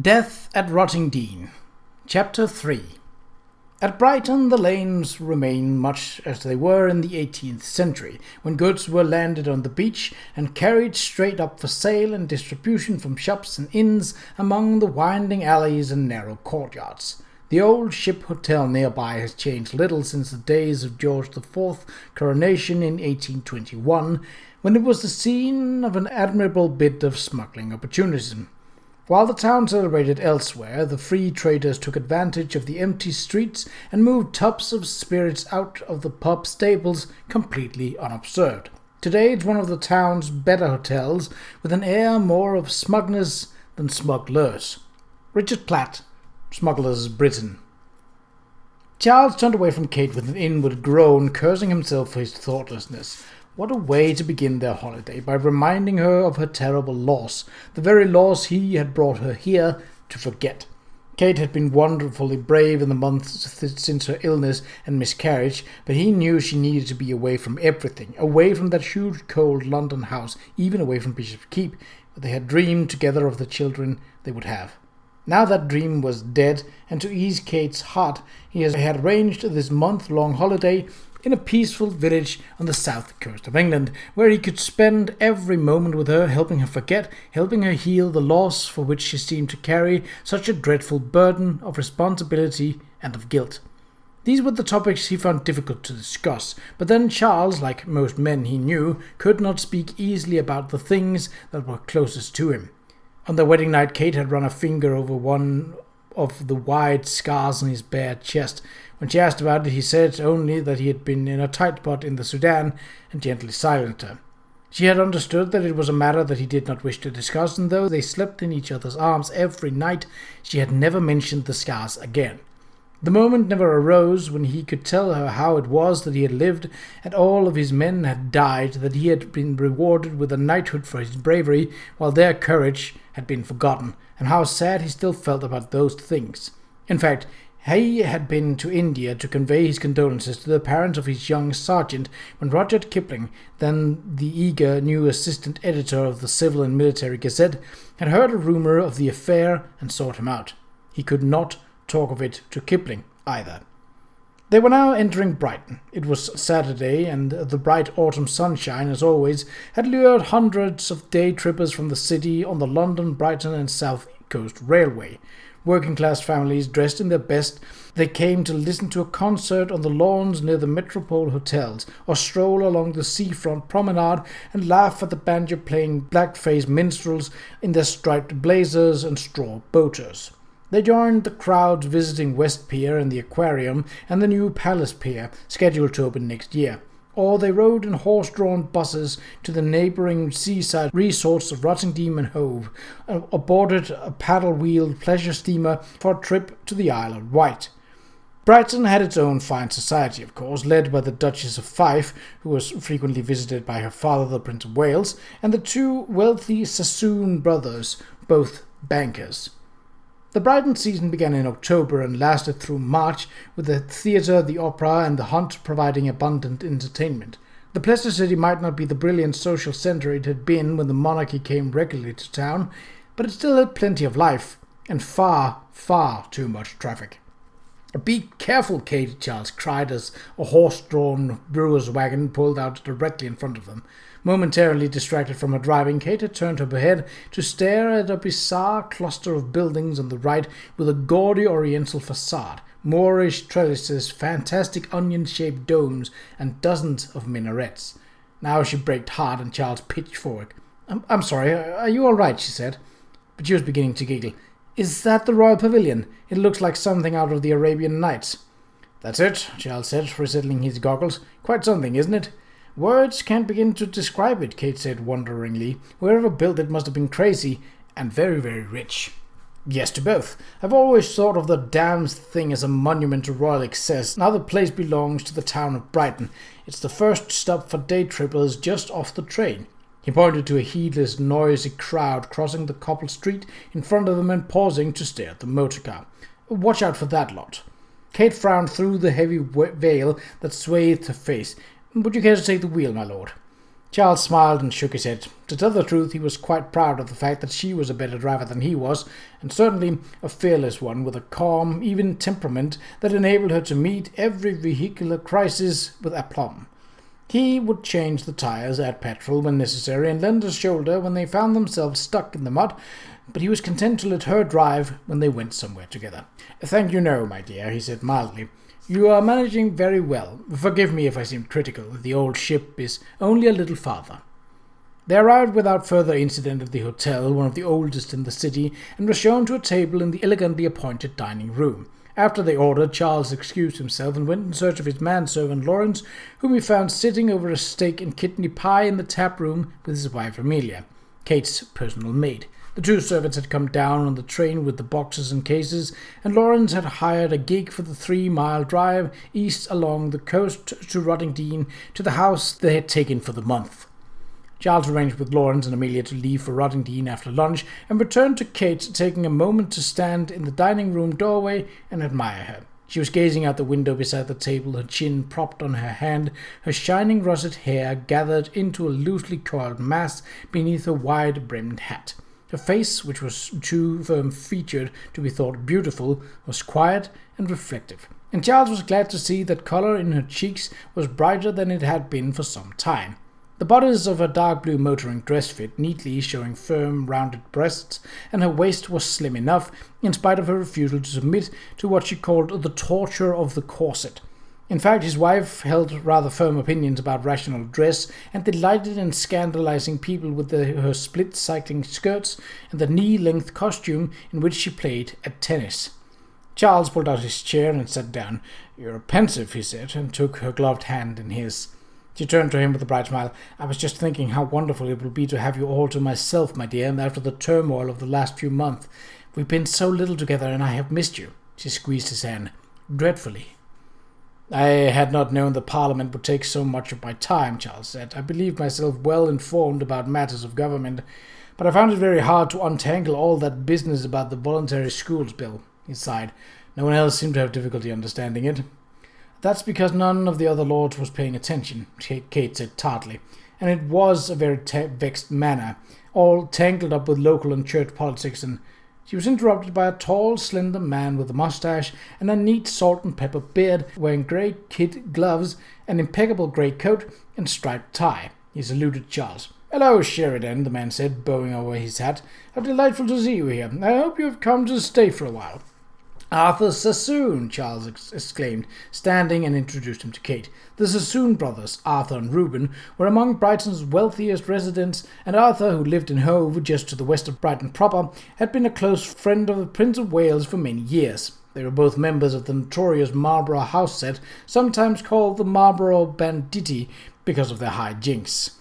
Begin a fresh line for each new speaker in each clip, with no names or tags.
Death at Rottingdean. Chapter 3. At Brighton the lanes remain much as they were in the 18th century, when goods were landed on the beach and carried straight up for sale and distribution from shops and inns among the winding alleys and narrow courtyards. The old Ship Hotel nearby has changed little since the days of George IV's coronation in 1821, when it was the scene of an admirable bit of smuggling opportunism. While the town celebrated elsewhere, the free traders took advantage of the empty streets and moved tubs of spirits out of the pub stables completely unobserved. Today it's one of the town's better hotels, with an air more of smugness than smugglers. Richard Platt, Smuggler's Britain. Charles turned away from Kate with an inward groan, cursing himself for his thoughtlessness. What a way to begin their holiday, by reminding her of her terrible loss, the very loss he had brought her here to forget. Kate had been wonderfully brave in the months since her illness and miscarriage, but he knew she needed to be away from everything, away from that huge cold London house, even away from Bishop's Keep, where they had dreamed together of the children they would have. Now that dream was dead, and to ease Kate's heart, he had arranged this month-long holiday in a peaceful village on the south coast of England, where he could spend every moment with her, helping her forget, helping her heal the loss for which she seemed to carry such a dreadful burden of responsibility and of guilt. These were the topics he found difficult to discuss, but then Charles, like most men he knew, could not speak easily about the things that were closest to him. On their wedding night, Kate had run a finger over one of the wide scars on his bare chest. When she asked about it, he said only that he had been in a tight spot in the Sudan, and gently silenced her. She had understood that it was a matter that he did not wish to discuss, and though they slept in each other's arms every night, she had never mentioned the scars again. The moment never arose when he could tell her how it was that he had lived, and all of his men had died, that he had been rewarded with a knighthood for his bravery, while their courage had been forgotten, and how sad he still felt about those things. In fact, he had been to India to convey his condolences to the parents of his young sergeant when Rudyard Kipling, then the eager new assistant editor of the Civil and Military Gazette, had heard a rumor of the affair and sought him out. He could not talk of it to Kipling either. They were now entering Brighton. It was Saturday, and the bright autumn sunshine, as always, had lured hundreds of day-trippers from the city on the London, Brighton and South Coast Railway. Working-class families dressed in their best, they came to listen to a concert on the lawns near the Metropole hotels, or stroll along the seafront promenade and laugh at the banjo-playing black-faced minstrels in their striped blazers and straw boaters. They joined the crowds visiting West Pier and the Aquarium and the new Palace Pier, scheduled to open next year. Or they rode in horse-drawn buses to the neighbouring seaside resorts of Rottingdean and Hove, or boarded a paddle-wheeled pleasure steamer for a trip to the Isle of Wight. Brighton had its own fine society, of course, led by the Duchess of Fife, who was frequently visited by her father, the Prince of Wales, and the two wealthy Sassoon brothers, both bankers. The Brighton season began in October and lasted through March, with the theatre, the opera, and the hunt providing abundant entertainment. The Pleasure City might not be the brilliant social centre it had been when the monarchy came regularly to town, but it still had plenty of life, and far, far too much traffic. "Be careful, Kate," Charles cried as a horse-drawn brewer's wagon pulled out directly in front of them. Momentarily distracted from her driving, Kate had turned her head to stare at a bizarre cluster of buildings on the right with a gaudy oriental facade, Moorish trellises, fantastic onion-shaped domes, and dozens of minarets. Now she braked hard and Charles pitched forward. I'm sorry, are you all right?" she said. But she was beginning to giggle. "Is that the Royal Pavilion? It looks like something out of the Arabian Nights." "That's it," Charles said, resettling his goggles. "Quite something, isn't it?" "Words can't begin to describe it," Kate said wonderingly. "Whoever built it must have been crazy, and very, very rich." "Yes, to both. I've always thought of the damned thing as a monument to royal excess. Now the place belongs to the town of Brighton. It's the first stop for day-trippers just off the train." He pointed to a heedless, noisy crowd crossing the cobbled street in front of them and pausing to stare at the motor car. "Watch out for that lot." Kate frowned through the heavy veil that swathed her face. "Would you care to take the wheel, my lord?" Charles smiled and shook his head. To tell the truth, he was quite proud of the fact that she was a better driver than he was, and certainly a fearless one with a calm, even temperament that enabled her to meet every vehicular crisis with aplomb. He would change the tires, add petrol when necessary, and lend a shoulder when they found themselves stuck in the mud, but he was content to let her drive when they went somewhere together. "Thank you, no, my dear," he said mildly. "You are managing very well. Forgive me if I seem critical. The old ship is only a little farther." They arrived without further incident at the hotel, one of the oldest in the city, and were shown to a table in the elegantly appointed dining room. After they ordered, Charles excused himself and went in search of his manservant Lawrence, whom he found sitting over a steak and kidney pie in the tap room with his wife Amelia, Kate's personal maid. The two servants had come down on the train with the boxes and cases, and Lawrence had hired a gig for the 3-mile drive east along the coast to Rottingdean, to the house they had taken for the month. Charles arranged with Lawrence and Amelia to leave for Rottingdean after lunch, and returned to Kate, taking a moment to stand in the dining room doorway and admire her. She was gazing out the window beside the table, her chin propped on her hand, her shining russet hair gathered into a loosely coiled mass beneath a wide-brimmed hat. Her face, which was too firm-featured to be thought beautiful, was quiet and reflective, and Charles was glad to see that colour in her cheeks was brighter than it had been for some time. The bodice of her dark blue motoring dress fit neatly, showing firm, rounded breasts, and her waist was slim enough, in spite of her refusal to submit to what she called the torture of the corset. In fact, his wife held rather firm opinions about rational dress, and delighted in scandalizing people with her split cycling skirts and the knee-length costume in which she played at tennis. Charles pulled out his chair and sat down. "You're pensive," he said, and took her gloved hand in his. She turned to him with a bright smile. "I was just thinking how wonderful it will be to have you all to myself, my dear, after the turmoil of the last few months. We've been so little together, and I have missed you." She squeezed his hand. "Dreadfully." "I had not known the Parliament would take so much of my time," Charles said. "I believed myself well informed about matters of government, but I found it very hard to untangle all that business about the voluntary schools bill." He sighed. No one else seemed to have difficulty understanding it. "That's because none of the other lords was paying attention," Kate said tartly, and it was a very vexed manner, all tangled up with local and church politics, and she was interrupted by a tall, slender man with a moustache and a neat salt-and-pepper beard, wearing grey kid gloves, an impeccable grey coat, and striped tie. He saluted Charles. "Hello, Sheridan," the man said, bowing over his hat. "How delightful to see you here. I hope you have come to stay for a while." "Arthur Sassoon," Charles exclaimed, standing, and introduced him to Kate. The Sassoon brothers, Arthur and Reuben, were among Brighton's wealthiest residents, and Arthur, who lived in Hove, just to the west of Brighton proper, had been a close friend of the Prince of Wales for many years. They were both members of the notorious Marlborough house set, sometimes called the Marlborough Banditti because of their high jinks.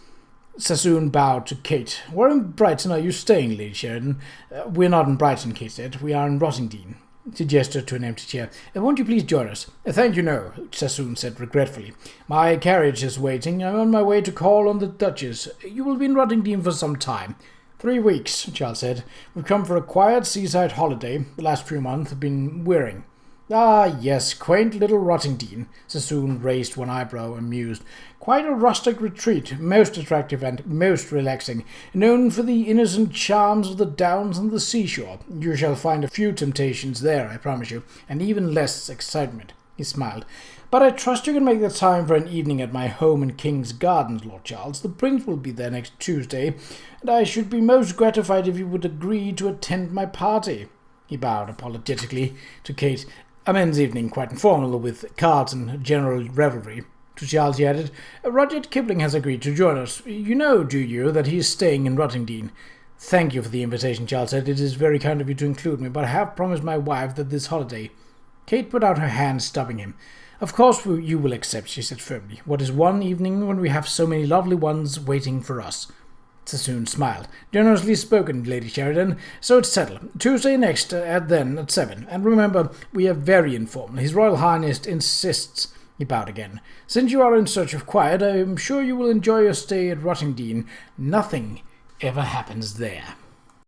Sassoon bowed to Kate. "Where in Brighton are you staying, Lady Sheridan?" "We're not in Brighton," Kate said. "We are in Rottingdean." She gestured to an empty chair. "Won't you please join us?" "Thank you, no," Sassoon said regretfully. "My carriage is waiting. I'm on my way to call on the Duchess. You will be in Rottingdean for some time." 3 weeks, Charles said. "We've come for a quiet seaside holiday. The last few months have been wearing." "Ah, yes, quaint little Rottingdean." Sassoon raised one eyebrow, amused. "Quite a rustic retreat, most attractive and most relaxing, known for the innocent charms of the downs and the seashore. You shall find a few temptations there, I promise you, and even less excitement." He smiled. "But I trust you can make the time for an evening at my home in King's Gardens, Lord Charles. The Prince will be there next Tuesday, and I should be most gratified if you would agree to attend my party." He bowed apologetically to Kate. "A men's evening, quite informal, with cards and general revelry." To Charles he added, "Rudyard Kipling has agreed to join us. You know, do you, that he is staying in Rottingdean?" "Thank you for the invitation," Charles said. "It is very kind of you to include me, but I have promised my wife that this holiday—" Kate put out her hand, stopping him. "Of course you will accept," she said firmly. "What is one evening when we have so many lovely ones waiting for us?" Sassoon smiled. "Generously spoken, Lady Sheridan. So it's settled. Tuesday next, at 7. And remember, we are very informal. His Royal Highness insists." He bowed again. "Since you are in search of quiet, I am sure you will enjoy your stay at Rottingdean. Nothing ever happens there."